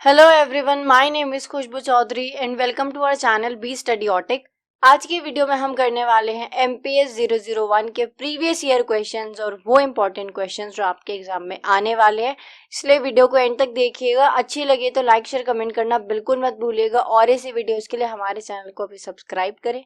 Hello everyone, my name is Khushboo Chaudhary and welcome to our channel B Studiotic. आज की video में हम करने वाले हैं एमपीएस 001 के प्रीवियस ईयर क्वेश्चंस और वो इम्पोर्टेंट क्वेश्चंस जो आपके एग्जाम में आने वाले हैं। इसलिए वीडियो को एंड तक देखिएगा। अच्छी लगे तो लाइक शेयर कमेंट करना बिल्कुल मत भूलिएगा और ऐसी वीडियोस के लिए हमारे चैनल को भी सब्सक्राइब करें।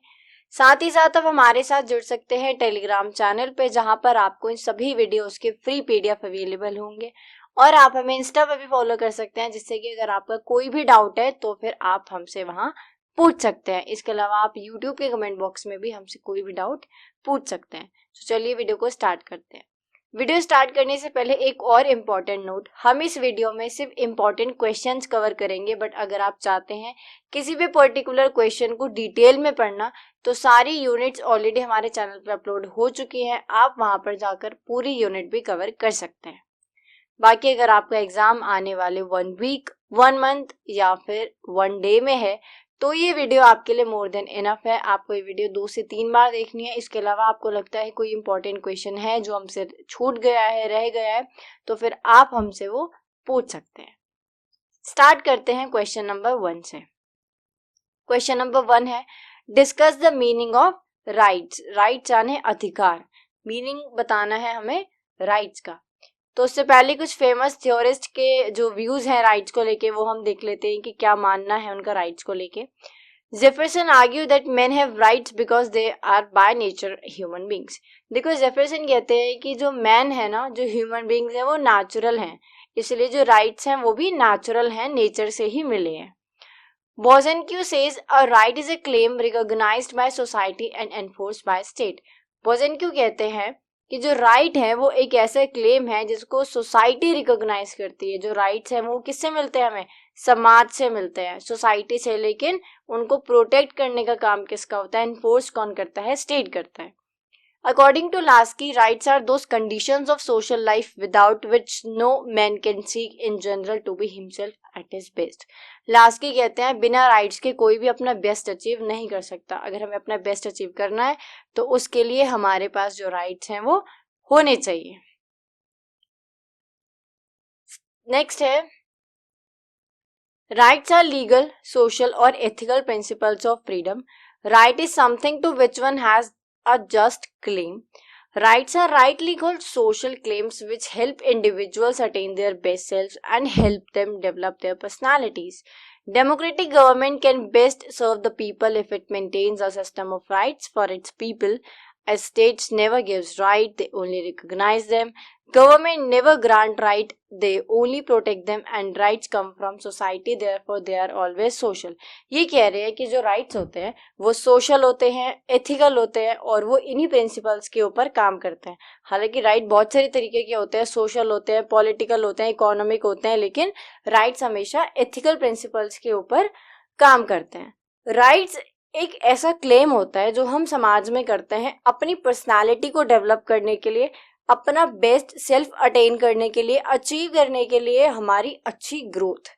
साथ ही साथ आप हमारे साथ जुड़ सकते हैं टेलीग्राम चैनल पे, जहां पर आपको इन सभी वीडियोस के फ्री पीडीएफ अवेलेबल होंगे और आप हमें इंस्टा पे भी फॉलो कर सकते हैं, जिससे कि अगर आपका कोई भी डाउट है तो फिर आप हमसे वहां पूछ सकते हैं। इसके अलावा आप यूट्यूब के कमेंट बॉक्स में भी हमसे कोई भी डाउट पूछ सकते हैं। तो चलिए वीडियो को स्टार्ट करते हैं। वीडियो स्टार्ट करने से पहले एक और इम्पॉर्टेंट नोट, हम इस वीडियो में सिर्फ इम्पॉर्टेंट क्वेश्चंस कवर करेंगे, बट अगर आप चाहते हैं किसी भी पर्टिकुलर क्वेश्चन को डिटेल में पढ़ना तो सारी यूनिट्स ऑलरेडी हमारे चैनल पर अपलोड हो चुकी हैं। आप वहां पर जाकर पूरी यूनिट भी कवर कर सकते हैं। बाकी अगर आपका एग्जाम आने वाले 1 वीक, 1 मंथ या फिर 1 डे में है तो ये वीडियो आपके लिए मोर देन इनफ है। आपको ये वीडियो 2 से 3 बार देखनी है। इसके अलावा आपको लगता है कोई इंपॉर्टेंट क्वेश्चन है जो हमसे छूट गया है, रह गया है, तो फिर आप हमसे वो पूछ सकते हैं। स्टार्ट करते हैं क्वेश्चन नंबर 1 से। क्वेश्चन नंबर 1 है, discuss the meaning of rights. Rights यानी अधिकार, मीनिंग बताना है हमें राइट्स का। तो उससे पहले कुछ फेमस थ्योरिस्ट के जो व्यूज हैं राइट्स को लेके वो हम देख लेते हैं कि क्या मानना है उनका राइट्स को लेके। Jefferson argue that men have rights because they are by nature human beings. देखो, जेफरसन कहते हैं कि जो मैन है ना, जो ह्यूमन बींग्स हैं वो नेचुरल हैं, इसलिए जो राइट्स हैं वो भी नेचुरल हैं, नेचर से ही मिले हैं। Bosanquet says a right is a claim recognized by society and enforced by state। Bosanquet कहते हैं कि जो राइट है वो एक ऐसा क्लेम है जिसको सोसाइटी रिकॉग्नाइज करती है। जो राइट्स हैं वो किससे मिलते हैं? हमें समाज से मिलते हैं, सोसाइटी से, लेकिन उनको प्रोटेक्ट करने का काम किसका होता है? एनफोर्स कौन करता है? स्टेट करता है। According to Lasky, rights are those conditions of social life without which no man can seek in general to be himself at his best। Laski कहते हैं बिना राइट्स के कोई भी अपना बेस्ट अचीव नहीं कर सकता। अगर हमें अपना बेस्ट अचीव करना है तो उसके लिए हमारे पास जो राइट्स हैं वो होने चाहिए। नेक्स्ट है, राइट्स आर लीगल, सोशल और ethical principles of freedom. Right is something to which one has a just claim। Rights are rightly called social claims which help individuals attain their best selves and help them develop their personalities। Democratic government can best serve the people if it maintains a system of rights for its people। As states never gives right, they only recognize them। Government never grant right, they only protect them, and rights come from society, therefore they are always social। ये कह रहे हैं कि जो rights होते हैं वो social होते हैं, एथिकल होते हैं और वो इन्हीं प्रिंसिपल्स के ऊपर काम करते हैं। हालांकि राइट बहुत सारे तरीके के होते हैं, सोशल होते हैं, पॉलिटिकल होते हैं, इकोनॉमिक होते हैं, लेकिन राइट्स हमेशा एथिकल प्रिंसिपल्स के ऊपर काम करते हैं। राइट्स एक ऐसा क्लेम होता है जो हम समाज में करते हैं अपनी पर्सनालिटी को डेवलप करने के लिए, अपना बेस्ट सेल्फ अटेन करने के लिए, अचीव करने के लिए, हमारी अच्छी ग्रोथ।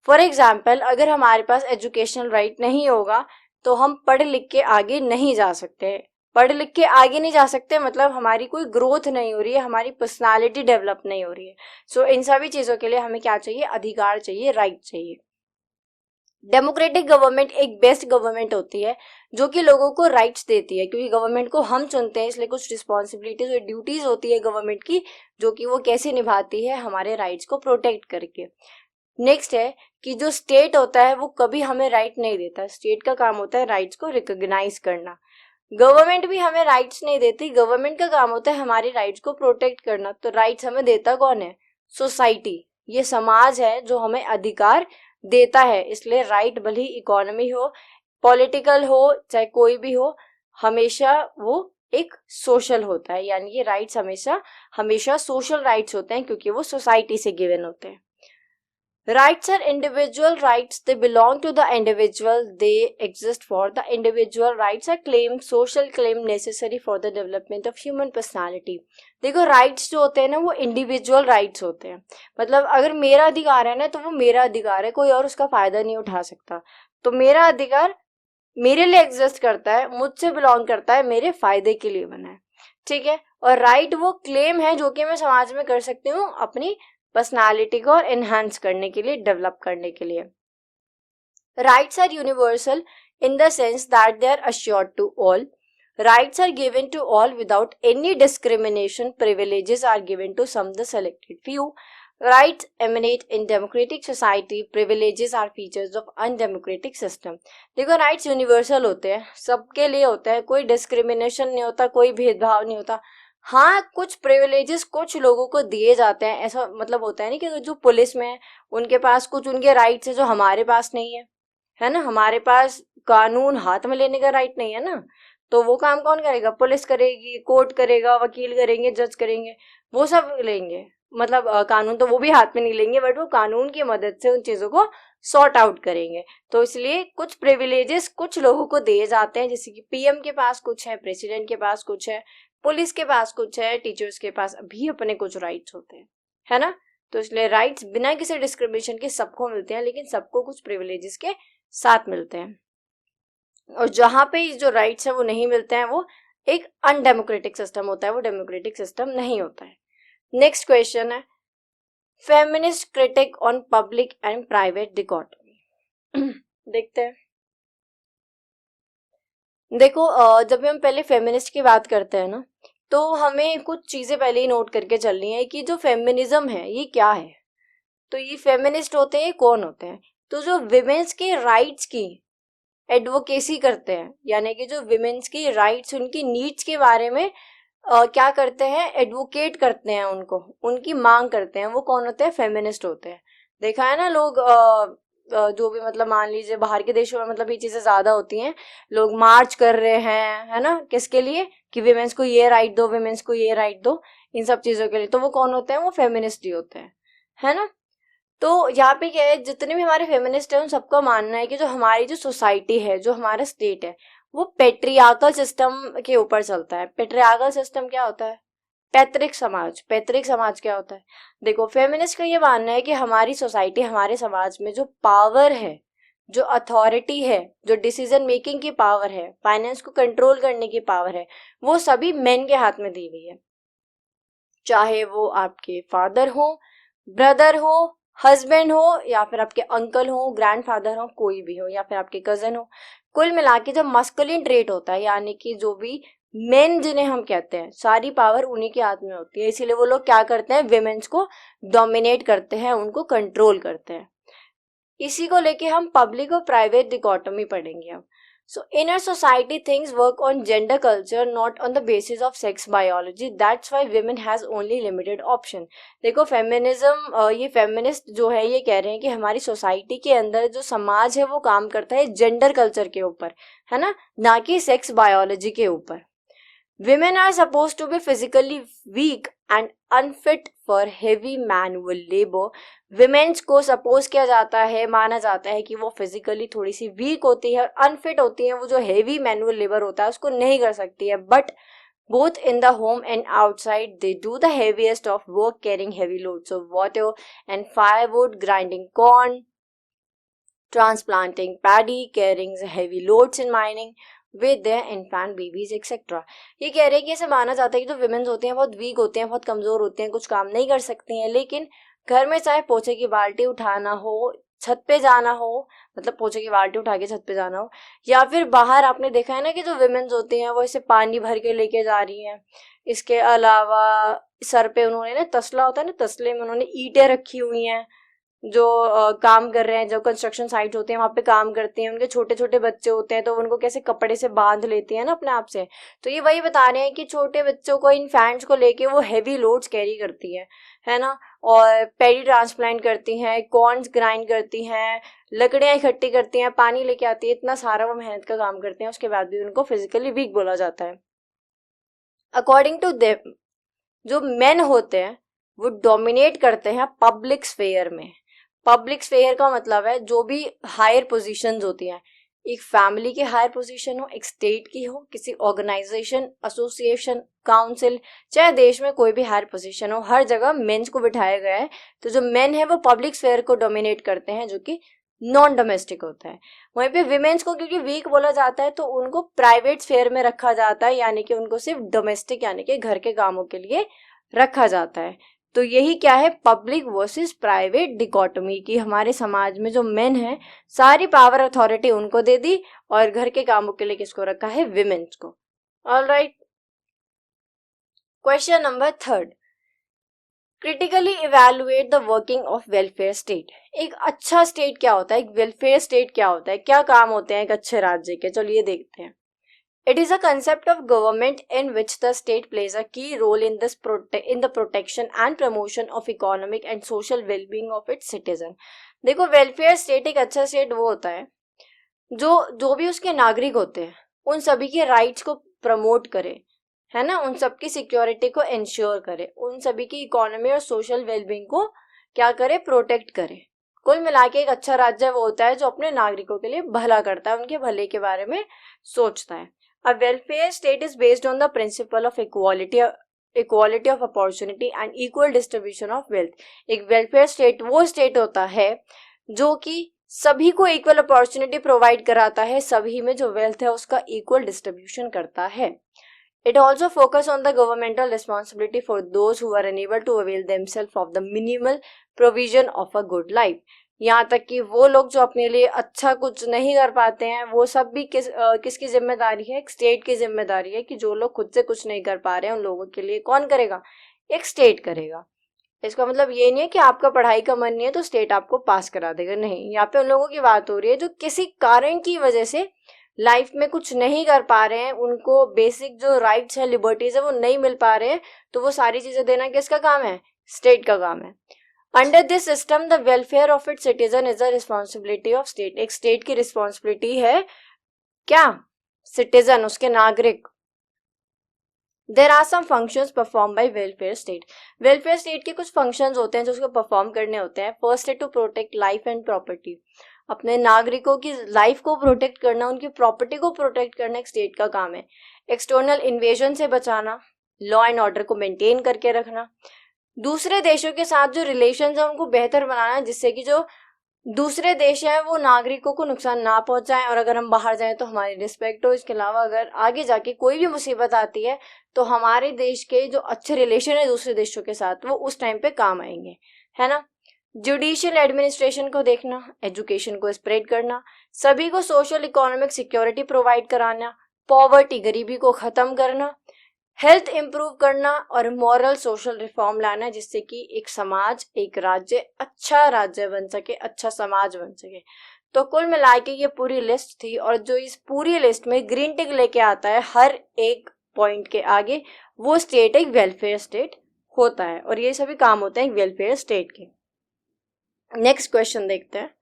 फॉर एग्जाम्पल, अगर हमारे पास एजुकेशनल राइट नहीं होगा तो हम पढ़ लिख के आगे नहीं जा सकते। पढ़ लिख के आगे नहीं जा सकते मतलब हमारी कोई ग्रोथ नहीं हो रही है, हमारी पर्सनालिटी डेवलप नहीं हो रही है। सो इन सभी चीज़ों के लिए हमें क्या चाहिए? अधिकार चाहिए, राइट चाहिए। डेमोक्रेटिक गवर्नमेंट एक बेस्ट गवर्नमेंट होती है जो कि लोगों को राइट्स देती है, क्योंकि गवर्नमेंट को हम चुनते हैं, इसलिए कुछ रिस्पॉन्सिबिलिटीज और ड्यूटीज होती है गवर्नमेंट की, जो कि वो कैसे निभाती है? हमारे राइट्स को प्रोटेक्ट करके। नेक्स्ट है कि जो स्टेट होता है वो कभी हमें राइट नहीं देता। स्टेट का काम होता है राइट्स को रिकॉग्नाइज करना। गवर्नमेंट भी हमें राइट्स नहीं देती, गवर्नमेंट का काम होता है हमारी राइट्स को प्रोटेक्ट करना। तो राइट्स हमें देता कौन है? सोसाइटी, ये समाज है जो हमें अधिकार देता है। इसलिए राइट भले ही इकोनॉमी हो, पॉलिटिकल हो, चाहे कोई भी हो, हमेशा वो एक सोशल होता है। यानी ये राइट्स हमेशा सोशल राइट्स होते हैं क्योंकि वो सोसाइटी से गिवन होते हैं। Rights are individual rights, they belong to the individual, they exist for the individual। Rights are claims, social claim necessary for the development of human personality। देखो, rights जो होते हैं ना वो इंडिविजुअल राइट्स होते हैं, मतलब अगर मेरा अधिकार है ना तो वो मेरा अधिकार है, कोई और उसका फायदा नहीं उठा सकता। तो मेरा अधिकार मेरे लिए एग्जिस्ट करता है, मुझसे बिलोंग करता है, मेरे फायदे के लिए बना है, ठीक है। और राइट वो क्लेम है जो कि मैं समाज में कर सकती हूँ अपनी पर्सनालिटी को एनहांस करने के लिए, डेवलप करने के लिए। Rights are universal in the sense that they are assured to all. Rights are given to all without any discrimination. Privileges are given to some the selected few. Rights emanate in democratic society. Privileges are features of undemocratic system. देखो rights universal होते हैं, सबके लिए होता है, कोई discrimination नहीं होता, कोई भेदभाव नहीं होता। हाँ, कुछ प्रिविलेजेस कुछ लोगों को दिए जाते हैं, ऐसा मतलब होता है नहीं कि जो पुलिस में है उनके पास कुछ उनके राइट्स है जो हमारे पास नहीं है ना। हमारे पास कानून हाथ में लेने का राइट नहीं है ना, तो वो काम कौन करेगा? पुलिस करेगी, कोर्ट करेगा, वकील करेंगे, जज करेंगे, वो सब लेंगे। मतलब कानून तो वो भी हाथ में नहीं लेंगे, बट वो कानून की मदद से उन चीजों को सॉर्ट आउट करेंगे। तो इसलिए कुछ प्रिविलेजेस कुछ लोगों को दिए जाते हैं, जैसे कि पीएम के पास कुछ है, प्रेसिडेंट के पास कुछ है, पुलिस के पास कुछ है, टीचर्स के पास भी अपने कुछ राइट्स होते हैं, है ना। तो इसलिए राइट्स बिना किसी डिस्क्रिमिनेशन के सबको मिलते हैं, लेकिन सबको कुछ प्रिविलेजेस के साथ मिलते हैं। और जहां पे जो राइट्स है वो नहीं मिलते हैं, वो एक अनडेमोक्रेटिक सिस्टम होता है, वो डेमोक्रेटिक सिस्टम नहीं होता है। नेक्स्ट क्वेश्चन है feminist critique on public and private dichotomy. देखते हैं। देखो जब भी हम पहले फेमिनिस्ट की बात करते हैं ना, तो हमें कुछ चीजें पहले ही नोट करके चलनी है कि जो फेमिनिज्म है ये क्या है। तो ये फेमिनिस्ट होते हैं, कौन होते हैं? तो जो विमेन्स के राइट्स की एडवोकेसी करते हैं, यानी कि जो विमेन्स की राइट्स, उनकी नीड्स के बारे में क्या करते हैं? एडवोकेट करते हैं, उनको उनकी मांग करते हैं, वो कौन होते हैं? फेमिनिस्ट होते हैं। देखा है ना, लोग जो भी मतलब मान लीजिए बाहर के देशों में मतलब ये चीजें ज्यादा होती हैं, लोग मार्च कर रहे हैं, है ना, किसके लिए? कि विमेन्स को ये राइट दो, विमेन्स को ये राइट दो, इन सब चीजों के लिए। तो वो कौन होते हैं? वो फेमिनिस्ट ही होते हैं, है ना। तो यहाँ पे क्या है, जितने भी हमारे फेमिनिस्ट हैं उन सबका मानना है कि जो हमारी जो सोसाइटी है, जो हमारा स्टेट है, वो पेट्रियार्कल सिस्टम के ऊपर चलता है। पेट्रियार्कल सिस्टम क्या होता है? पैतृक समाज। पैतृक समाज क्या होता है? देखो फेमिनिस्ट का ये मानना है कि हमारी सोसाइटी, हमारे समाज में जो पावर है, जो अथॉरिटी है, जो डिसीजन मेकिंग की पावर है, फाइनेंस को कंट्रोल करने की पावर है, वो सभी मेन के हाथ में दी हुई है। चाहे वो आपके फादर हो, ब्रदर हो, हस्बैंड हो, या फिर आपके अंकल हो, ग्रैंडफादर हो, कोई भी हो, या फिर आपके कजन हो। कुल मिला के जब मस्कुलिन ट्रेट होता है, यानी कि जो भी मेन जिन्हें हम कहते हैं, सारी पावर उन्हीं के हाथ में होती है। इसीलिए वो लोग क्या करते हैं? विमेन्स को डोमिनेट करते हैं, उनको कंट्रोल करते हैं। इसी को लेके हम पब्लिक और प्राइवेट डिकोटमी पढ़ेंगे अब। So in our society things work on gender culture, not on the basis of sex biology. That's why women has only limited option. देखो फेमिनिज्म, ये फेमिनिस्ट जो है ये कह रहे हैं कि हमारी सोसाइटी के अंदर जो समाज है वो काम करता है जेंडर कल्चर के ऊपर, है ना कि सेक्स बायोलॉजी के ऊपर। Women are supposed to be physically weak and unfit for heavy manual labor. Women's को सपोज किया जाता है, माना जाता है कि वो फिजिकली थोड़ी सी वीक होती है और अनफिट होती है, वो जो हेवी मैनुअल लेबर होता है उसको नहीं कर सकती है। But both in the home and outside they do the heaviest of work, carrying heavy loads of water and firewood, grinding corn, transplanting paddy, carrying heavy loads in mining with their infant babies etc. ये कह रहे हैं कि ऐसे माना जाता है कि जो विमेन्स होती हैं बहुत वीक होते हैं, बहुत कमजोर होते हैं, कुछ काम नहीं कर सकती हैं, लेकिन घर में चाहे पोछे की बाल्टी उठाना हो, छत पे जाना हो, मतलब पोछे की बाल्टी उठा के छत पे जाना हो, या फिर बाहर आपने देखा है ना कि जो विमेन्स होती हैं वो ऐसे पानी भर के लेके जा रही हैं। इसके अलावा सर पे उन्होंने ना, तसला होता है ना, तसले में उन्होंने ईंटें रखी हुई हैं। जो काम कर रहे हैं, जो कंस्ट्रक्शन साइट होते हैं वहां पे काम करते हैं, उनके छोटे छोटे बच्चे होते हैं तो उनको कैसे कपड़े से बांध लेते हैं ना अपने आप से। तो ये वही बता रहे हैं कि छोटे बच्चों को, इन्फेंट्स को लेके वो हैवी लोड्स कैरी करती है ना। और पेडी ट्रांसप्लांट करती हैं, कॉर्न्स ग्राइंड करती हैं, लकड़ियां इकट्ठी करती हैं, पानी लेके आती है, इतना सारा वो मेहनत का काम करते हैं, उसके बाद भी उनको फिजिकली वीक बोला जाता है। अकॉर्डिंग टू देम जो मेन होते हैं वो डोमिनेट करते हैं पब्लिक स्फेयर में। पब्लिक स्फेयर का मतलब है जो भी हायर पोजीशंस होती हैं, एक फैमिली की हायर पोजीशन हो, एक स्टेट की हो, किसी ऑर्गेनाइजेशन, एसोसिएशन, काउंसिल, चाहे देश में कोई भी हायर पोजीशन हो, हर जगह मेंस को बिठाया गया है। तो जो मेन है वो पब्लिक स्फेयर को डोमिनेट करते हैं, जो कि नॉन डोमेस्टिक होता है। वहीं पे विमेन्स को क्योंकि वीक बोला जाता है तो उनको प्राइवेट स्फेयर में रखा जाता है, यानी कि उनको सिर्फ डोमेस्टिक यानी कि घर के कामों के लिए रखा जाता है। तो यही क्या है, पब्लिक वर्सेस प्राइवेट डिकोटमी की हमारे समाज में जो मेन है सारी पावर अथॉरिटी उनको दे दी और घर के कामों के लिए किसको रखा है, विमेन्स को। Alright, question number 3, critically evaluate the working of welfare state. एक अच्छा स्टेट क्या होता है, एक वेलफेयर स्टेट क्या होता है, क्या काम होते हैं एक अच्छे राज्य के, चलिए देखते हैं। It is a concept of government in which the state plays a key role in the protection and promotion of economic and social well-being of its citizen। देखो, वेलफेयर स्टेट, एक अच्छा स्टेट वो होता है जो भी उसके नागरिक होते हैं उन सभी के राइट्स को प्रमोट करे, है ना, उन सबकी सिक्योरिटी को इंश्योर करे, उन सभी की इकोनॉमी और सोशल वेलबींग को क्या करे, प्रोटेक्ट करे। कुल मिला के एक अच्छा राज्य वो होता है जो अपने नागरिकों के लिए भला करता है, उनके भले के बारे में सोचता है। A welfare state is based on the principle of equality of opportunity and equal distribution of wealth। एक वेलफेयर स्टेट वो स्टेट होता है जो कि सभी को इक्वल अपॉर्चुनिटी प्रोवाइड कराता है, सभी में जो वेल्थ है उसका इक्वल डिस्ट्रीब्यूशन करता है। It also focus on the governmental responsibility for those who are unable to avail themselves of the minimal provision of a good life। यहाँ तक कि वो लोग जो अपने लिए अच्छा कुछ नहीं कर पाते हैं, वो सब भी किसकी जिम्मेदारी है, एक स्टेट की जिम्मेदारी है कि जो लोग खुद से कुछ नहीं कर पा रहे हैं उन लोगों के लिए कौन करेगा, एक स्टेट करेगा। इसका मतलब ये नहीं है कि आपका पढ़ाई का मन नहीं है तो स्टेट आपको पास करा देगा, नहीं, यहाँ पे उन लोगों की बात हो रही है जो किसी कारण की वजह से लाइफ में कुछ नहीं कर पा रहे हैं, उनको बेसिक जो राइट्स है, लिबर्टीज है वो नहीं मिल पा रहे हैं, तो वो सारी चीजें देना किसका काम है, स्टेट का काम है। Under this system the welfare of its citizen is the responsibility of state. एक स्टेट की रिस्पॉन्सिबिलिटी है क्या, सिटीजन, उसके नागरिक। There are some functions perform by welfare state. Welfare state के कुछ फंक्शंस होते हैं जो उसको परफॉर्म करने होते हैं। फर्स्ट है to protect life and property. अपने नागरिकों की लाइफ को प्रोटेक्ट करना, उनकी प्रॉपर्टी को प्रोटेक्ट करना एक स्टेट का काम है। एक्सटर्नल इन्वेजन से बचाना, लॉ एंड ऑर्डर को मेंटेन करके रखना, दूसरे देशों के साथ जो रिलेशंस है उनको बेहतर बनाना जिससे कि जो दूसरे देश हैं वो नागरिकों को नुकसान ना पहुंचाएं और अगर हम बाहर जाएं तो हमारी रिस्पेक्ट हो। इसके अलावा अगर आगे जाके कोई भी मुसीबत आती है तो हमारे देश के जो अच्छे रिलेशन है दूसरे देशों के साथ वो उस टाइम पे काम आएंगे, है ना। जुडिशियल एडमिनिस्ट्रेशन को देखना, एजुकेशन को स्प्रेड करना, सभी को सोशल इकोनॉमिक सिक्योरिटी प्रोवाइड कराना, पॉवर्टी गरीबी को खत्म करना, हेल्थ इंप्रूव करना और मॉरल सोशल रिफॉर्म लाना जिससे कि एक समाज, एक राज्य अच्छा राज्य बन सके, अच्छा समाज बन सके। तो कुल मिला के ये पूरी लिस्ट थी और जो इस पूरी लिस्ट में ग्रीन टिक लेके आता है हर एक पॉइंट के आगे, वो स्टेट एक वेलफेयर स्टेट होता है और ये सभी काम होते हैं एक वेलफेयर स्टेट के। नेक्स्ट क्वेश्चन देखते हैं।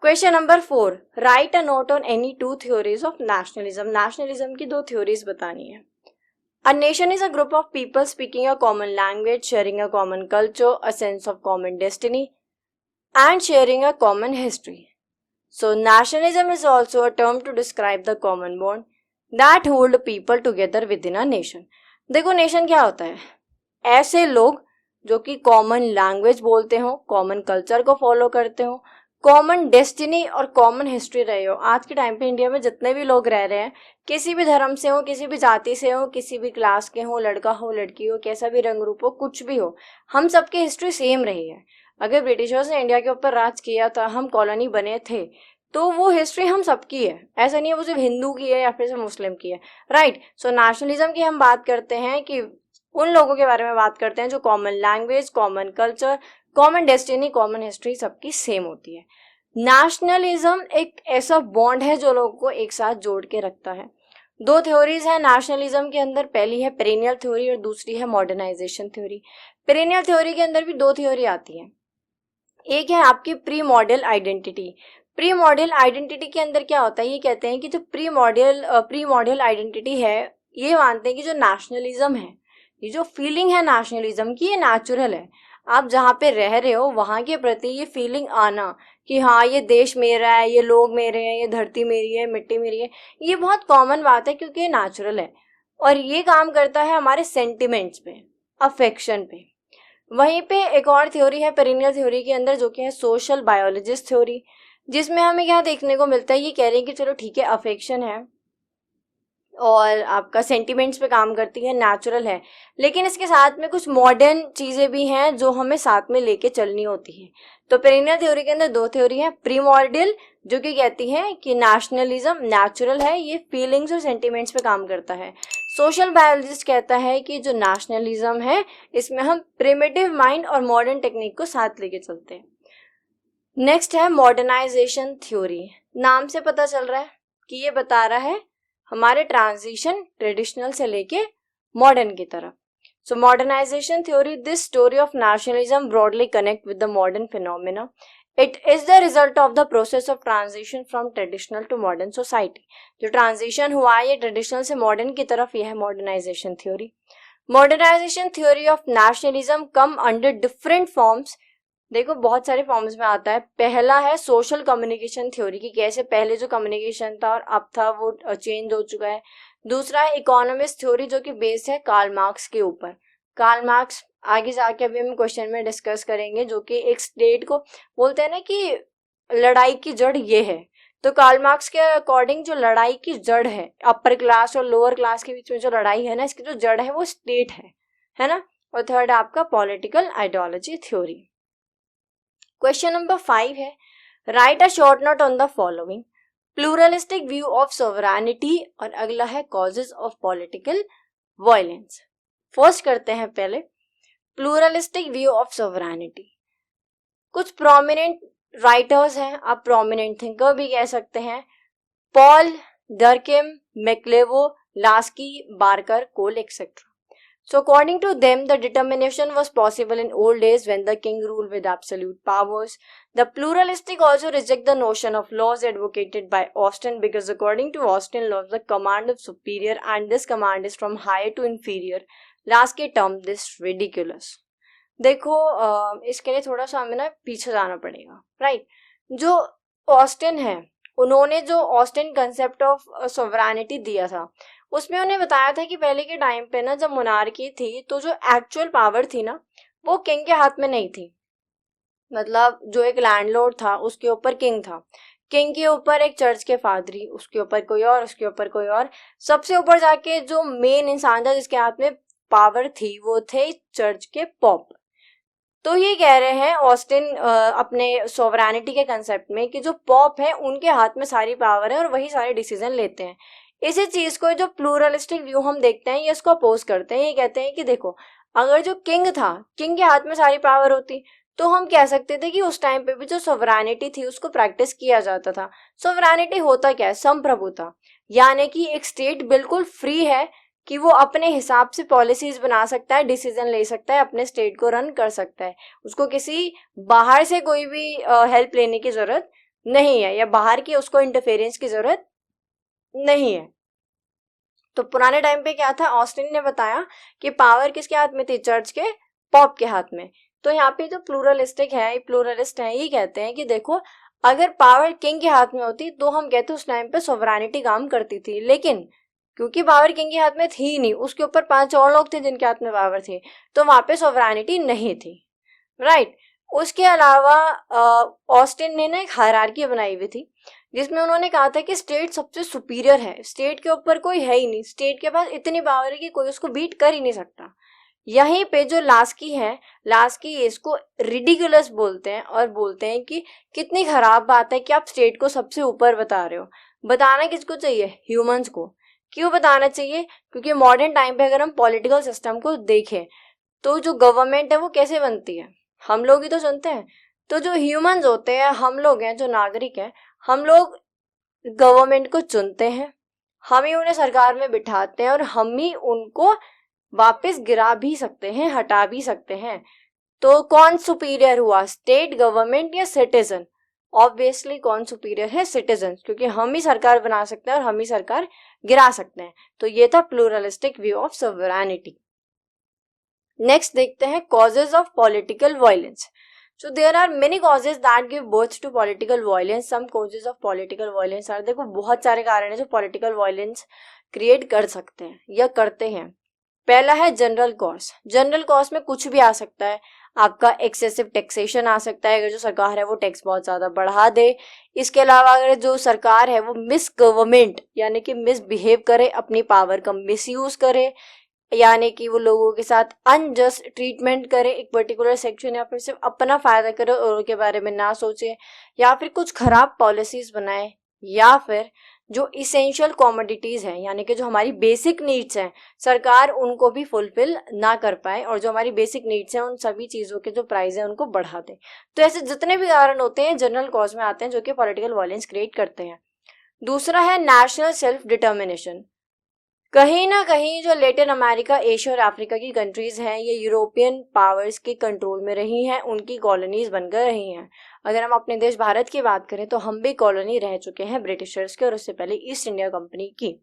Question number 4, right a note on any two theories of nationalism. Nationalism की दो थ्योरीज बतानी है। A nation is a group of people speaking a common language, sharing a common culture, a sense of common destiny, and sharing a common history. So, nationalism is also a term to describe the common bond that hold people together within a nation. देखो nation क्या होता है, ऐसे लोग जो कि common language बोलते हो, कॉमन कल्चर को फॉलो करते हो, कॉमन डेस्टिनी और कॉमन हिस्ट्री रहे हो। आज के टाइम पे इंडिया में जितने भी लोग रह रहे हैं, किसी भी धर्म से हो, किसी भी जाति से हो, किसी भी क्लास के हो, लड़का हो लड़की हो, कैसा भी रंग रूप हो, कुछ भी हो, हम सबकी हिस्ट्री सेम रही है। अगर ब्रिटिशर्स ने इंडिया के ऊपर राज किया था, हम कॉलोनी बने थे, तो वो हिस्ट्री हम सबकी है, ऐसा नहीं है वो सिर्फ हिंदू की है या फिर सिर्फ मुस्लिम की है, राइट। सो नेशनलिज्म की हम बात करते हैं कि उन लोगों के बारे में बात करते हैं जो common language, common culture, common destiny, common history सबकी सेम होती है। नेशनलिज्म एक ऐसा बॉन्ड है जो लोगों को एक साथ जोड़ के रखता है। दो थ्योरीज है नेशनलिज्म के अंदर, पहली है पेरिनियल थ्योरी और दूसरी है मॉडर्नाइजेशन थ्योरी। पेरिनियल थ्योरी के अंदर भी दो थ्योरी आती है। एक है आपकी pre model identity. Pre model identity के अंदर क्या होता है, ये कहते हैं कि जो प्री मॉडल आइडेंटिटी है, ये मानते हैं कि जो नेशनलिज्म है, ये जो फीलिंग है नेशनलिज्म की, ये नेचुरल है। आप जहाँ पे रह रहे हो वहाँ के प्रति ये फीलिंग आना कि हाँ ये देश मेरा है, ये लोग मेरे हैं, ये धरती मेरी है, मिट्टी मेरी है, ये बहुत कॉमन बात है क्योंकि ये नेचुरल है और ये काम करता है हमारे सेंटिमेंट्स पे, अफेक्शन पे। वहीं पे एक और थ्योरी है पेरिनियल थ्योरी के अंदर जो कि है सोशल बायोलॉजिस्ट थ्योरी, जिसमें हमें क्या देखने को मिलता है, ये कह रहे हैं कि चलो ठीक है अफेक्शन है, और आपका सेंटिमेंट्स पे काम करती है, नेचुरल है, लेकिन इसके साथ में कुछ मॉडर्न चीज़ें भी हैं जो हमें साथ में लेके चलनी होती है। तो पेरिनियल थ्योरी के अंदर दो थ्योरी है, प्रीमॉर्डियल जो कि कहती है कि नेशनलिज्म नेचुरल है, ये फीलिंग्स और सेंटिमेंट्स पे काम करता है। सोशल बायोलॉजिस्ट कहता है कि जो नेशनलिज्म है इसमें हम प्रिमिटिव माइंड और मॉडर्न टेक्निक को साथ लेके चलते हैं। नेक्स्ट है मॉडर्नाइजेशन थ्योरी। नाम से पता चल रहा है कि ये बता रहा है हमारे ट्रांजिशन ट्रेडिशनल से लेके मॉडर्न की तरफ। So modernisation theory, this story of nationalism broadly connect with the modern phenomena. It is the result of the process of transition from traditional to modern society. जो ट्रांजिशन हुआ है ये traditional से modern की तरफ, यह है modernisation theory. Modernisation theory of nationalism come under different forms. देखो बहुत सारे फॉर्म्स में आता है। पहला है सोशल कम्युनिकेशन थ्योरी की कैसे पहले जो कम्युनिकेशन था और अब था वो चेंज हो चुका है। दूसरा है इकोनॉमिस्ट थ्योरी जो कि बेस्ड है कार्ल मार्क्स के ऊपर। कार्ल मार्क्स आगे जाके अभी हम क्वेश्चन में डिस्कस करेंगे, जो कि एक स्टेट को बोलते हैं ना कि लड़ाई की जड़ ये है। तो कार्ल मार्क्स के अकॉर्डिंग जो लड़ाई की जड़ है, अपर क्लास और लोअर क्लास के बीच में जो लड़ाई है ना, इसकी जो जड़ है वो स्टेट है ना। और थर्ड है आपका political ideology theory. Question number 5 है, right a short note on the following. Pluralistic view of sovereignty और अगला है causes of political violence. First करते हैं पहले प्लूरलिस्टिक व्यू ऑफ सोवरेनिटी। कुछ प्रोमिनेंट राइटर्स हैं, आप प्रोमिनेंट थिंकर भी कह सकते हैं, Paul, Durkheim, MacIver, Laski, Barker, Cole etcetera. So according to them, the determination was possible in old days when the king ruled with absolute powers. The pluralistic also reject the notion of laws advocated by Austin because according to Austin laws, the command is superior and this command is from higher to inferior. Lasky termed this ridiculous. देखो इसके लिए थोड़ा सा हमें ना पीछे जाना पड़ेगा, राइट। जो ऑस्टिन है उन्होंने जो ऑस्टिन कंसेप्ट ऑफ सोवरेनिटी दिया था उसमें उन्हें बताया था कि पहले के टाइम पे ना जब मोनार्की थी तो जो एक्चुअल पावर थी ना वो किंग के हाथ में नहीं थी। मतलब जो एक लैंडलॉर्ड था उसके ऊपर किंग था, किंग के ऊपर एक चर्च के फादरी, उसके ऊपर कोई और, उसके ऊपर कोई और, सबसे ऊपर जाके जो मेन इंसान था जिसके हाथ में पावर थी वो थे चर्च के पॉप। तो ये कह रहे हैं ऑस्टिन अपने सोवरेनिटी के कंसेप्ट में कि जो पॉप है उनके हाथ में सारी पावर है और वही सारे डिसीजन लेते हैं। इसी चीज को जो प्लूरलिस्टिक व्यू हम देखते हैं ये इसको अपोज करते हैं। ये कहते हैं कि देखो अगर जो किंग था, किंग के हाथ में सारी पावर होती तो हम कह सकते थे कि उस टाइम पे भी जो सोवरेनिटी थी उसको प्रैक्टिस किया जाता था। सोवरेनिटी होता क्या है? संप्रभुता, यानी कि एक स्टेट बिल्कुल फ्री है कि वो अपने हिसाब से पॉलिसीज बना सकता है, डिसीजन ले सकता है, अपने स्टेट को रन कर सकता है। उसको किसी बाहर से कोई भी हेल्प लेने की जरूरत नहीं है या बाहर की उसको इंटरफेरेंस की जरूरत नहीं है। तो पुराने टाइम पे क्या था, ऑस्टिन ने बताया कि पावर किसके हाथ में थी? चर्च के पॉप के हाथ में। तो यहाँ पे जो प्लूरलिस्टिक है, प्लूरलिस्ट है, ये कहते हैं कि देखो अगर पावर किंग के हाथ में होती तो हम कहते उस टाइम पे सोवरेनिटी काम करती थी, लेकिन क्योंकि पावर किंग के हाथ में थी नहीं, उसके ऊपर 5 और लोग थे जिनके हाथ में पावर थी, तो वहां पे सोवरेनिटी नहीं थी, राइट। उसके अलावा ऑस्टिन ने ना एक हायरार्की बनाई हुई थी जिसमें उन्होंने कहा था कि स्टेट सबसे सुपीरियर है, स्टेट के ऊपर कोई है ही नहीं, स्टेट के पास इतनी पावर है कि कोई उसको बीट कर ही नहीं सकता। यहीं पे जो लास्की है, लास्की इसको रिडिकुलस बोलते हैं और बोलते हैं कि कितनी खराब बात है कि आप स्टेट को सबसे ऊपर बता रहे हो। बताना किसको चाहिए? ह्यूमंस को। क्यों बताना चाहिए? क्योंकि मॉडर्न टाइम पे अगर हम पॉलिटिकल सिस्टम को देखें तो जो गवर्नमेंट है वो कैसे बनती है? हम लोग ही तो चुनते हैं। तो जो ह्यूमंस होते हैं, हम लोग हैं, जो नागरिक हैं, हम लोग गवर्नमेंट को चुनते हैं, हम ही उन्हें सरकार में बिठाते हैं और हम ही उनको वापस गिरा भी सकते हैं, हटा भी सकते हैं। तो कौन सुपीरियर हुआ, स्टेट, गवर्नमेंट या सिटीजन? ऑब्वियसली कौन सुपीरियर है? सिटीजन, क्योंकि हम ही सरकार बना सकते हैं और हम ही सरकार गिरा सकते हैं। तो ये था pluralistic view of sovereignty. Next देखते हैं causes of political violence. So there are many causes that give birth to political violence. Some causes of political violence are, देखो बहुत सारे कारण हैं जो political violence create कर सकते हैं या करते हैं। पहला है जनरल कॉज। जनरल कॉज में कुछ भी आ सकता है। आपका एक्सेसिव टैक्सेशन आ सकता है, अगर जो सरकार है वो टैक्स बहुत ज़्यादा बढ़ा दे। इसके अलावा अगर जो सरकार है वो मिस गवर्नमेंट यानी कि मिसबिहेव करे, अपनी पावर का मिसयूज करे, यानी कि वो लोगों के साथ अनजस्ट ट्रीटमेंट करे एक पर्टिकुलर सेक्शन, या फिर सिर्फ अपना फायदा करे और उनके बारे में ना सोचे, या फिर कुछ खराब पॉलिसीज बनाए, या फिर जो इसेंशियल कॉमोडिटीज हैं यानी कि जो हमारी बेसिक नीड्स हैं सरकार उनको भी फुलफिल ना कर पाए, और जो हमारी बेसिक नीड्स हैं उन सभी चीज़ों के जो प्राइस है उनको बढ़ा दे। तो ऐसे जितने भी कारण होते हैं जनरल कॉज में आते हैं जो कि पॉलिटिकल वायलेंस क्रिएट करते हैं। दूसरा है नेशनल सेल्फ डिटर्मिनेशन। कहीं ना कहीं जो लेटिन अमेरिका, एशिया और अफ्रीका की कंट्रीज हैं ये यूरोपियन पावर्स के कंट्रोल में रही हैं, उनकी कॉलोनीज बनकर रही हैं। अगर हम अपने देश भारत की बात करें तो हम भी कॉलोनी रह चुके हैं ब्रिटिशर्स के और उससे पहले ईस्ट इंडिया कंपनी की।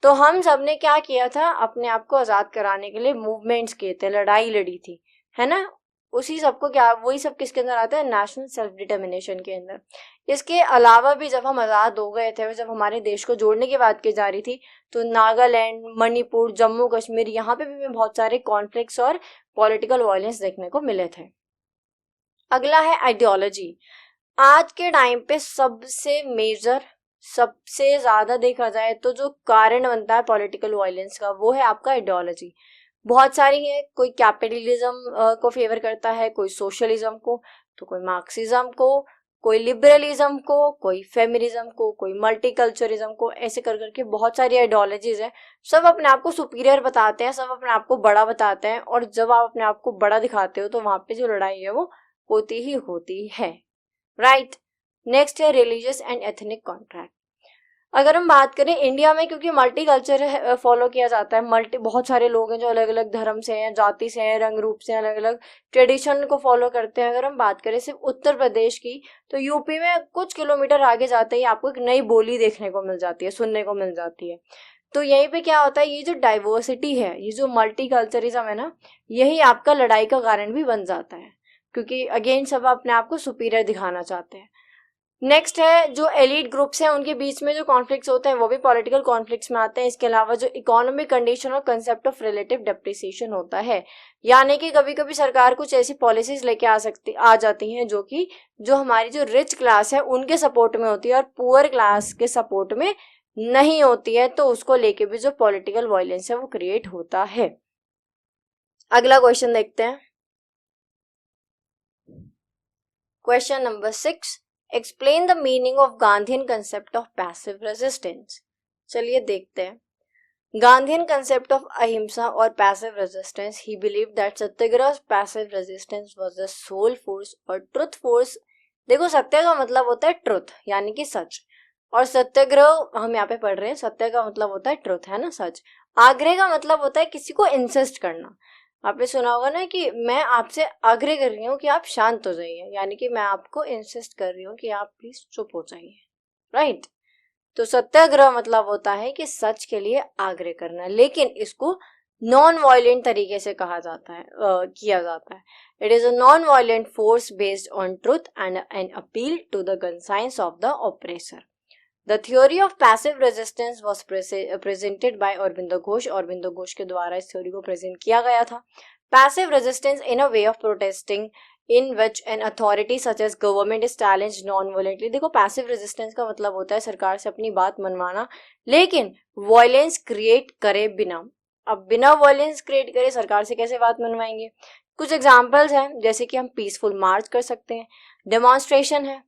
तो हम सब ने क्या किया था, अपने आप को आज़ाद कराने के लिए मूवमेंट्स किए थे, लड़ाई लड़ी थी, है ना। उसी सबको क्या, वही सब किसके अंदर आता है, नेशनल सेल्फ डिटर्मिनेशन के अंदर। इसके अलावा भी जब हम आज़ाद हो गए थे, जब हमारे देश को जोड़ने की बात की जा रही थी, तो नागालैंड, मणिपुर, जम्मू कश्मीर, यहाँ पे भी बहुत सारे कॉन्फ्लिक्ट्स और पॉलिटिकल वायलेंस देखने को मिले थे। अगला है आइडियोलॉजी। आज के टाइम पे सबसे मेजर, सबसे ज्यादा देखा जाए तो जो कारण बनता है पॉलिटिकल वायलेंस का वो है आपका आइडियोलॉजी। बहुत सारी है, कोई कैपिटलिज्म को फेवर करता है, कोई सोशलिज्म को, तो कोई मार्क्सिज्म को, कोई लिबरलिज्म को, कोई फेमिनिज्म को, कोई मल्टीकल्चरिज्म को, ऐसे कर करके बहुत सारी आइडियोलॉजीज हैं। सब अपने आप को सुपीरियर बताते हैं, सब अपने आप को बड़ा बताते हैं, और जब आप अपने आप को बड़ा दिखाते हो तो वहां पे जो लड़ाई है वो होती ही होती है, राइट। नेक्स्ट है रिलीजियस एंड एथनिक कॉन्ट्रैक्ट। अगर हम बात करें इंडिया में, क्योंकि मल्टी कल्चर फॉलो किया जाता है, बहुत सारे लोग हैं जो अलग अलग धर्म से हैं, जाति से हैं, रंग रूप से, अलग अलग ट्रेडिशन को फॉलो करते हैं। अगर हम बात करें सिर्फ उत्तर प्रदेश की, तो यूपी में कुछ किलोमीटर आगे जाते ही आपको एक नई बोली देखने को मिल जाती है, सुनने को मिल जाती है। तो यहीं पे क्या होता है, ये जो डाइवर्सिटी है, ये जो मल्टी कल्चरिज्म है ना, यही आपका लड़ाई का कारण भी बन जाता है, क्योंकि अगेन सब अपने आप को सुपीरियर दिखाना चाहते हैं। नेक्स्ट है जो एलिट ग्रुप्स हैं उनके बीच में जो कॉन्फ्लिक्ट्स होते हैं वो भी पॉलिटिकल कॉन्फ्लिक्ट्स में आते हैं। इसके अलावा जो इकोनॉमिक कंडीशन और कंसेप्ट ऑफ रिलेटिव डेप्रिसिएशन होता है, यानी कि कभी कभी सरकार कुछ ऐसी पॉलिसीज लेके आ जाती हैं जो कि जो हमारी जो रिच क्लास है उनके सपोर्ट में होती है और पुअर क्लास के सपोर्ट में नहीं होती है, तो उसको लेके भी जो पॉलिटिकल वायलेंस है वो क्रिएट होता है। अगला क्वेश्चन देखते हैं, question number 6, explain the meaning of Gandhian concept of passive resistance. चलिए देखते हैं। गांधीयन कंसेप्ट ऑफ अहिंसा और passive resistance, he believe that satyagraha passive resistance was the soul force और ट्रुथ फोर्स। देखो सत्य का मतलब होता है ट्रुथ यानी कि सच, और सत्याग्रह हम यहाँ पे पढ़ रहे हैं, सत्य का मतलब होता है ट्रुथ, है ना, सच। आग्रह का मतलब होता है किसी को इंसिस्ट करना। आपने सुना होगा ना कि मैं आपसे आग्रह कर रही हूँ कि आप शांत हो जाइए, यानी कि मैं आपको इंसिस्ट कर रही हूँ कि आप प्लीज चुप हो जाइए, राइट। तो सत्याग्रह मतलब होता है कि सच के लिए आग्रह करना, लेकिन इसको नॉन वायलेंट तरीके से कहा जाता है, किया जाता है। It is a non violent force based on truth and an appeal to the conscience of the oppressor. The theory of passive resistance was presented by Aurobindo Ghosh। Aurobindo Ghosh के द्वारा इस थ्योरी को present किया गया था। Passive resistance in a way of protesting in which an authority such as government is challenged non-violently। देखो passive resistance का मतलब होता है सरकार से अपनी बात मनवाना, लेकिन वायलेंस क्रिएट करे बिना। अब बिना वायलेंस क्रिएट करे सरकार से कैसे बात मनवाएंगे? कुछ एग्जाम्पल्स हैं, जैसे कि हम पीसफुल मार्च कर सकते हैं, डेमोन्स्ट्रेशन है,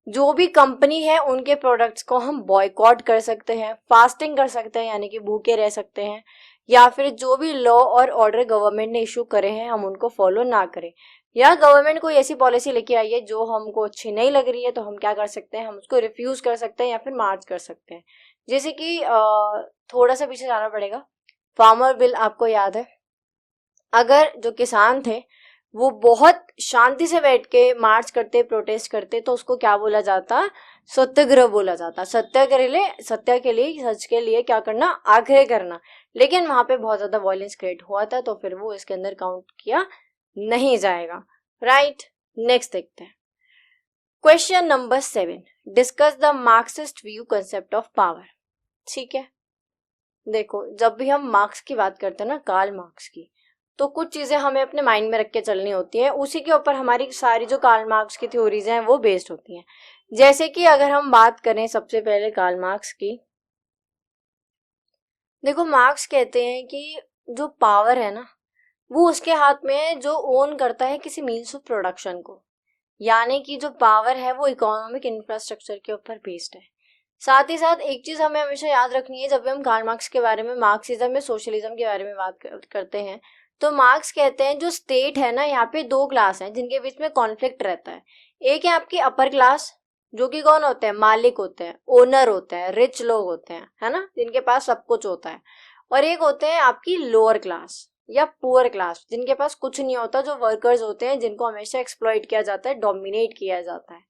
जो भी कंपनी है उनके प्रोडक्ट्स को हम बॉयकॉट कर सकते हैं, फास्टिंग कर सकते हैं यानी कि भूखे रह सकते हैं, या फिर जो भी लॉ और ऑर्डर गवर्नमेंट ने इशू करे हैं हम उनको फॉलो ना करें, या गवर्नमेंट कोई ऐसी पॉलिसी लेके आई है जो हमको अच्छी नहीं लग रही है तो हम क्या कर सकते हैं, हम उसको रिफ्यूज कर सकते हैं या फिर मार्च कर सकते हैं। जैसे कि थोड़ा सा पीछे जाना पड़ेगा, फार्मर बिल आपको याद है, अगर जो किसान थे वो बहुत शांति से बैठ के मार्च करते, प्रोटेस्ट करते, तो उसको क्या बोला जाता, सत्याग्रह बोला जाता। सत्य के लिए, सच के लिए क्या करना, आग्रह करना। लेकिन वहां पे बहुत ज्यादा वायलेंस क्रिएट हुआ था तो फिर वो इसके अंदर काउंट किया नहीं जाएगा, राइट। नेक्स्ट देखते हैं, question number 7, discuss the Marxist view concept of power. ठीक है, देखो जब भी हम मार्क्स की बात करते हैं ना, कार्ल मार्क्स की, तो कुछ चीज़ें हमें अपने माइंड में रख के चलनी होती है, उसी के ऊपर हमारी सारी जो कार्ल मार्क्स की थ्योरीज हैं वो बेस्ड होती हैं। जैसे कि अगर हम बात करें सबसे पहले कार्ल मार्क्स की, देखो मार्क्स कहते हैं कि जो पावर है ना वो उसके हाथ में है जो ओन करता है किसी मीन्स ऑफ प्रोडक्शन को, यानी कि जो पावर है वो इकोनॉमिक इंफ्रास्ट्रक्चर के ऊपर बेस्ड है। साथ ही साथ एक चीज हमें हमेशा याद रखनी है, जब भी हम कार्ल मार्क्स के बारे में, मार्क्सिज्म या सोशलिज्म के बारे में बात करते हैं, तो मार्क्स कहते हैं जो स्टेट है ना, यहाँ पे दो क्लास हैं जिनके बीच में कॉन्फ्लिक्ट रहता है। एक है आपकी अपर क्लास, जो कि कौन होते हैं, मालिक होते हैं, ओनर होते हैं, रिच लोग होते हैं, है ना, जिनके पास सब कुछ होता है। और एक होते हैं आपकी लोअर क्लास या पुअर क्लास, जिनके पास कुछ नहीं होता, जो वर्कर्स होते हैं, जिनको हमेशा एक्सप्लॉइट किया जाता है, डोमिनेट किया जाता है।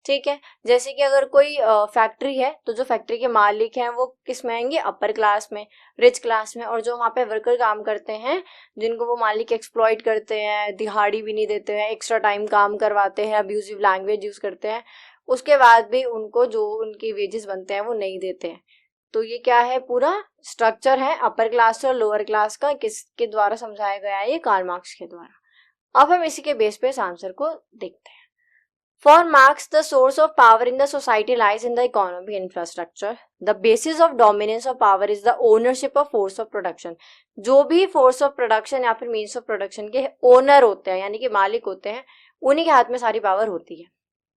ठीक है, जैसे कि अगर कोई फैक्ट्री है तो जो फैक्ट्री के मालिक हैं वो किस में आएंगे, अपर क्लास में, रिच क्लास में। और जो वहाँ पे वर्कर काम करते हैं, जिनको वो मालिक एक्सप्लॉइट करते हैं, दिहाड़ी भी नहीं देते हैं, एक्स्ट्रा टाइम काम करवाते हैं, अब्यूजिव लैंग्वेज यूज करते हैं, उसके बाद भी उनको जो उनकी वेजेस बनते हैं वो नहीं देते हैं। तो ये क्या है, पूरा स्ट्रक्चर है अपर क्लास और लोअर क्लास का, किसके द्वारा समझाया गया है, ये कार्ल मार्क्स के द्वारा। अब हम इसी के बेस पे इस आंसर को देखते हैं। For Marx, the source of power in the society lies in the economic infrastructure. The basis of dominance of power is the ownership of force of production. जो भी force of production या फिर means of production के owner होते हैं, यानी कि मालिक होते हैं, उन्हीं के हाथ में सारी पावर होती है,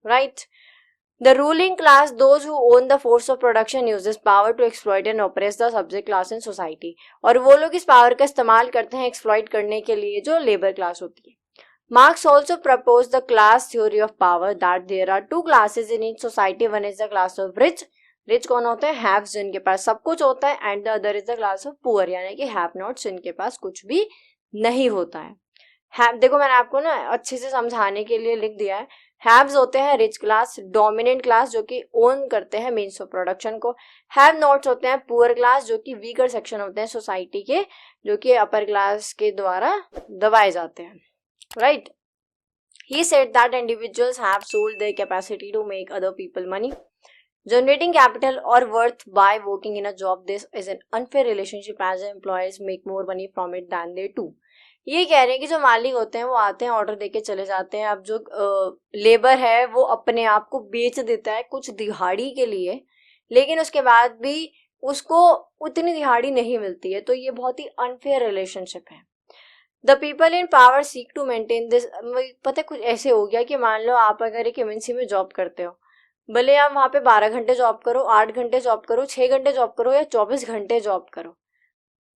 right? The ruling class, those who own the force of production, uses power to exploit and oppress the subject class in society. और वो लोग इस पावर का इस्तेमाल करते हैं एक्सप्लॉइट करने के लिए जो लेबर क्लास होती है। Marx also proposed the class theory of power, that there are two classes in each society. One is the class of rich. Rich कौन होते हैं, haves, जिनके पास सब कुछ होता है, and the other is the class of poor, यानी कि have nots, जिनके पास कुछ भी नहीं होता है। Have, देखो मैंने आपको ना अच्छे से समझाने के लिए लिख दिया है। हैव्स होते हैं रिच क्लास, डोमिनेंट क्लास, जो कि ओन करते हैं मीन्स ऑफ प्रोडक्शन को। हैव नॉट्स होते हैं पुअर क्लास, जो कि वीकर सेक्शन होते हैं सोसाइटी के, जो कि अपर क्लास के द्वारा दबाए जाते हैं, right? He said that individuals have sold their capacity to make other people money, generating capital or worth by working in a job. This is an unfair relationship as employees make more money from it than they do. ये कह रहे हैं कि जो मालिक होते हैं वो आते हैं, ऑर्डर देके चले जाते हैं। अब जो लेबर है वो अपने आप को बेच देता है कुछ दिहाड़ी के लिए, लेकिन उसके बाद भी उसको उतनी दिहाड़ी नहीं मिलती है। तो ये बहुत ही अनफेयर रिलेशनशिप है। The people in power seek to maintain this. पता है कुछ ऐसे हो गया कि मान लो आप अगर एक एमएनसी में जॉब करते हो, भले आप वहाँ पे 12 घंटे जॉब करो, 8 घंटे जॉब करो, 6 घंटे जॉब करो या 24 घंटे जॉब करो,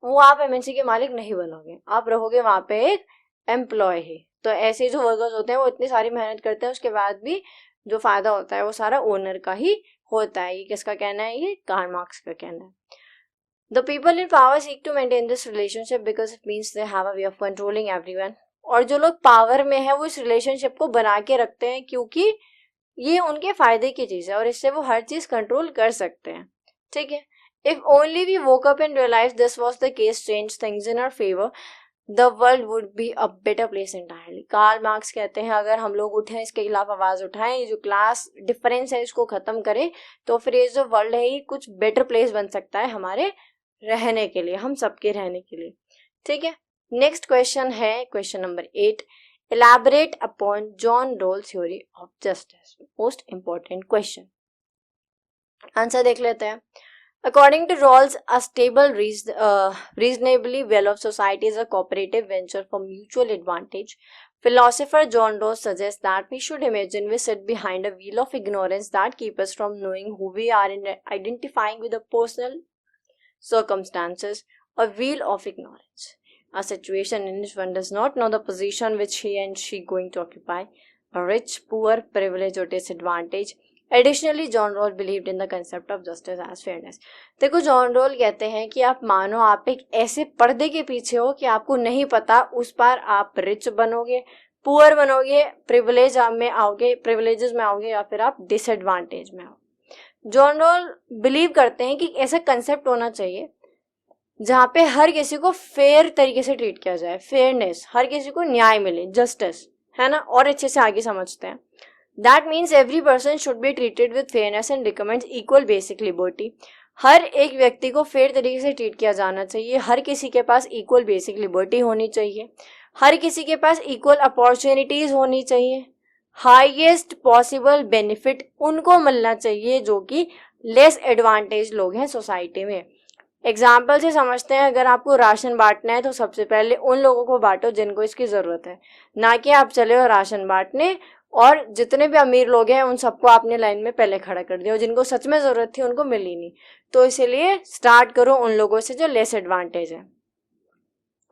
वो आप एमएनसी के मालिक नहीं बनोगे, आप रहोगे वहाँ पे एक एम्प्लॉय ही। तो ऐसे जो वर्कर्स होते हैं वो इतनी सारी मेहनत करते हैं, उसके बाद भी जो फायदा होता है वो सारा ओनर का ही होता है। ये किसका कहना है, ये कार्ल मार्क्स का कहना है। The people in power seek to maintain this relationship because it means they have a way of controlling everyone. और जो लोग पावर में है वो इस रिलेशनशिप को बना के रखते हैं क्योंकि ये उनके फायदे की चीज है और इससे वो हर चीज कंट्रोल कर सकते हैं। ठीक है, if only we woke up and realized this was the case, change things in our favor, the world would be a better place entirely. Karl Marx कहते हैं अगर हम लोग उठें, इसके खिलाफ आवाज उठाएं, ये जो क्लास डिफरेंस है इसको खत्म करें, तो फिर ये जो वर्ल्ड है ये कुछ बेटर प्लेस बन सकता है हमारे रहने के लिए, हम सबके रहने के लिए। ठीक है, नेक्स्ट क्वेश्चन है question number 8। Elaborate upon John Rawls theory of justice. Most important question, answer देख लेते हैं। According to Rawls, a stable, reasonably well-off society is a cooperative venture for mutual advantage. Philosopher John Rawls suggests that we should imagine we sit behind a wheel of ignorance that keeps us from knowing who we are and identifying with the personal circumstances. A wheel of ignorance, a situation in which one does not know the position which he and she going to occupy, a rich, poor, privilege or disadvantage. Additionally, John Rawls believed in the concept of justice as fairness. देखो John role कहते हैं कि आप मानो आप एक ऐसे पर्दे के पीछे हो कि आपको नहीं पता उस पार आप रिच बनोगे, पुअर बनोगे, प्रिविलेज में आओगे, प्रिविलेजेस में आओगे या फिर आप डिसएडवांटेज में आओगे। जॉन रोल बिलीव करते हैं कि ऐसा कंसेप्ट होना चाहिए जहाँ पे हर किसी को फेयर तरीके से ट्रीट किया जाए, फेयरनेस, हर किसी को न्याय मिले, जस्टिस, है ना। और अच्छे से आगे समझते हैं, That means every person should be treated with fairness and recommends equal basic liberty. हर एक व्यक्ति को फेयर तरीके से ट्रीट किया जाना चाहिए, हर किसी के पास इक्वल बेसिक लिबर्टी होनी चाहिए, हर किसी के पास इक्वल अपॉर्चुनिटीज होनी चाहिए, हाईएस्ट पॉसिबल बेनिफिट उनको मिलना चाहिए जो कि लेस एडवांटेज लोग हैं सोसाइटी में। एग्जाम्पल से समझते हैं, अगर आपको राशन बांटना है तो सबसे पहले उन लोगों को बांटो जिनको इसकी ज़रूरत है, ना कि आप चले हो राशन बांटने और जितने भी अमीर लोग हैं उन सबको आपने लाइन में पहले खड़ा कर दिया और जिनको सच में ज़रूरत थी उनको मिली नहीं। तो इसीलिए स्टार्ट करो उन लोगों से जो लेस एडवांटेज है।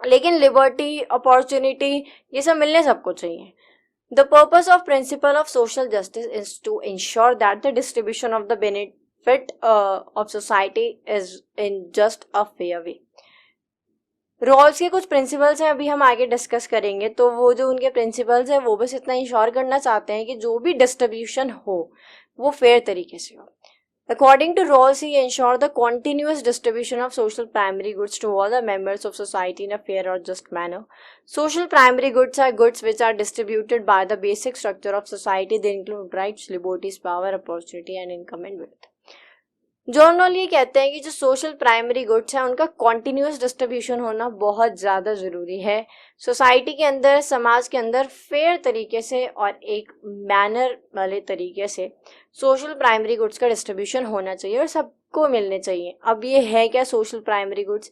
लेकिन लिबर्टी, अपॉर्चुनिटी ये सब मिलने सबको चाहिए। The purpose of principle of social justice is to ensure that the distribution of the benefit of society is in just a fair way. Rawls के कुछ प्रिंसिपल्स हैं, अभी हम आगे डिस्कस करेंगे। तो वो जो उनके प्रिंसिपल्स हैं वो बस इतना इंश्योर करना चाहते हैं कि जो भी डिस्ट्रीब्यूशन हो वो फेयर तरीके से हो। According to Rawls, he ensured the continuous distribution of social primary goods to all the members of society in a fair or just manner. Social primary goods are goods which are distributed by the basic structure of society. They include rights, liberties, power, opportunity, and income and wealth. John ये कहते हैं कि जो social primary goods हैं उनका continuous distribution होना बहुत ज़्यादा ज़रूरी है। सोसाइटी के अंदर, समाज के अंदर फेयर तरीके से और एक मैनर वाले तरीके से सोशल प्राइमरी गुड्स का डिस्ट्रीब्यूशन होना चाहिए और सबको मिलने चाहिए। अब ये है क्या सोशल प्राइमरी गुड्स?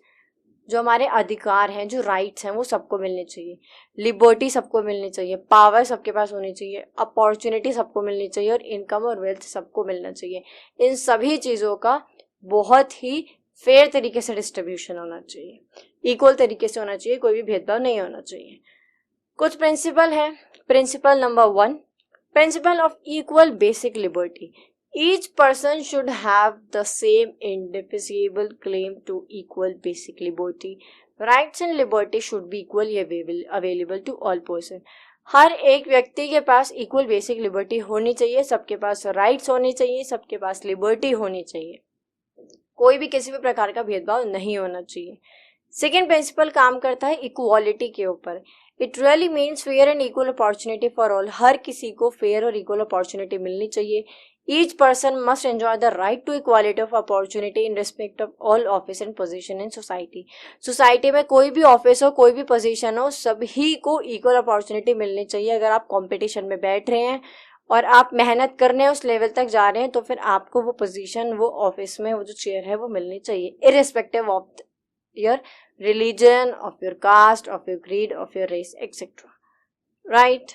जो हमारे अधिकार हैं, जो राइट्स हैं, वो सबको मिलने चाहिए, लिबर्टी सबको मिलनी चाहिए, पावर सबके पास होनी चाहिए, अपॉर्चुनिटी सबको मिलनी चाहिए और इनकम और वेल्थ सबको मिलना चाहिए। इन सभी चीज़ों का बहुत ही फेयर तरीके से डिस्ट्रीब्यूशन होना चाहिए, इक्वल तरीके से होना चाहिए, कोई भी भेदभाव नहीं होना चाहिए। कुछ प्रिंसिपल है। Principle number 1, principle of equal basic liberty. Each person should have the same indefeasible claim to equal basic liberty. Rights and liberty should be equally available to all person. हर एक व्यक्ति के पास इक्वल बेसिक लिबर्टी होनी चाहिए, सबके पास rights होनी चाहिए, सबके पास liberty होनी चाहिए, कोई भी किसी भी प्रकार का भेदभाव नहीं होना चाहिए। सेकेंड प्रिंसिपल काम करता है इक्वालिटी के ऊपर। It really means fair and equal opportunity for all. हर किसी को फेयर और इक्वल अपॉर्चुनिटी मिलनी चाहिए। Each person must enjoy the right to equality of opportunity in respect of all office and position in society. Society में कोई भी office हो, कोई भी पोजीशन हो, सभी को इक्वल अपॉर्चुनिटी मिलनी चाहिए। अगर आप कंपटीशन में बैठ रहे हैं और आप मेहनत करने उस लेवल तक जा रहे हैं तो फिर आपको वो पोजीशन, वो ऑफिस में वो जो चेयर है वो मिलनी चाहिए, irrespective of your religion, of your caste, of your creed, of your race etcetera. Right,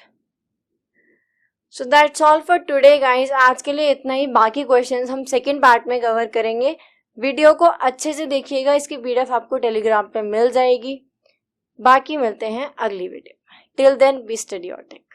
so that's all for today guys. आज के लिए इतना ही। बाकी क्वेश्चंस हम सेकंड पार्ट में कवर करेंगे। वीडियो को अच्छे से देखिएगा, इसकी पीडीएफ आपको टेलीग्राम पे मिल जाएगी। बाकी मिलते हैं अगली वीडियो में। Till then be study your take.